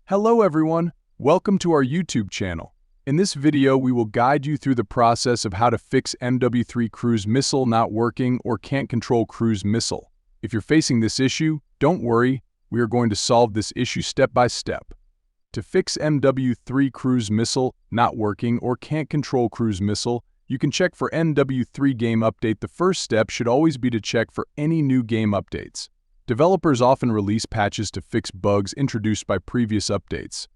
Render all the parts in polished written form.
Hello everyone, welcome to our YouTube channel. In this video, we will guide you through the process of how to fix MW3 cruise missile not working or can't control cruise missile. If you're facing this issue, don't worry, we are going to solve this issue step by step. To fix MW3 cruise missile not working or can't control cruise missile, you can check for MW3 game update. The first step should always be to check for any new game updates. Developers often release patches to fix bugs introduced by previous updates.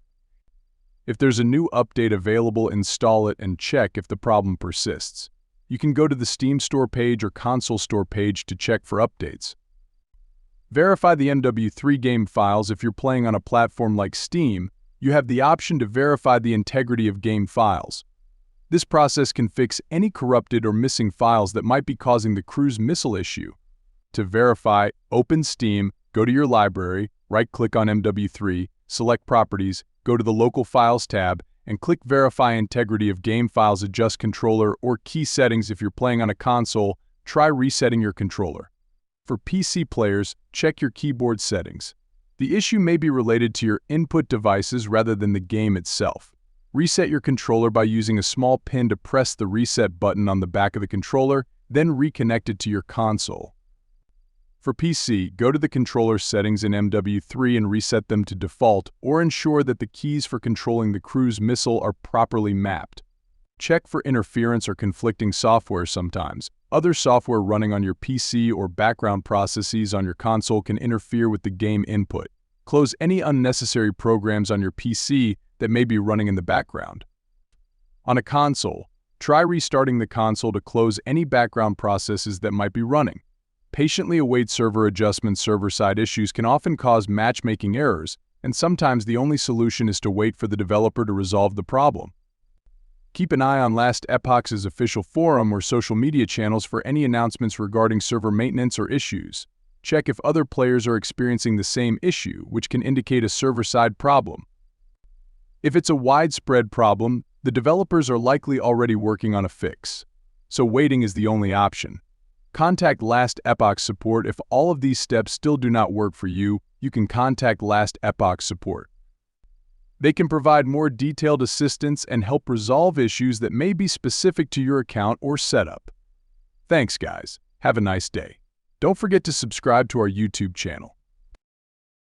If there's a new update available, install it and check if the problem persists. You can go to the Steam Store page or Console Store page to check for updates. Verify the MW3 game files. If you're playing on a platform like Steam, you have the option to verify the integrity of game files. This process can fix any corrupted or missing files that might be causing the cruise missile issue. To verify, open Steam, go to your library, right-click on MW3, select Properties, go to the Local Files tab, and click Verify Integrity of Game Files. Adjust controller or key settings. If you're playing on a console, try resetting your controller. For PC players, check your keyboard settings. The issue may be related to your input devices rather than the game itself. Reset your controller by using a small pin to press the reset button on the back of the controller, then reconnect it to your console. For PC, go to the controller settings in MW3 and reset them to default, or ensure that the keys for controlling the cruise missile are properly mapped. Check for interference or conflicting software. Sometimes other software running on your PC or background processes on your console can interfere with the game input. Close any unnecessary programs on your PC that may be running in the background. On a console, try restarting the console to close any background processes that might be running. Patiently await server adjustments. Server-side issues can often cause matchmaking errors, and sometimes the only solution is to wait for the developer to resolve the problem. Keep an eye on Last Epoch's official forum or social media channels for any announcements regarding server maintenance or issues. Check if other players are experiencing the same issue, which can indicate a server-side problem. If it's a widespread problem, the developers are likely already working on a fix, so waiting is the only option. Contact Last Epoch support. If all of these steps still do not work for you, you can contact Last Epoch support. They can provide more detailed assistance and help resolve issues that may be specific to your account or setup. Thanks, guys. Have a nice day. Don't forget to subscribe to our YouTube channel.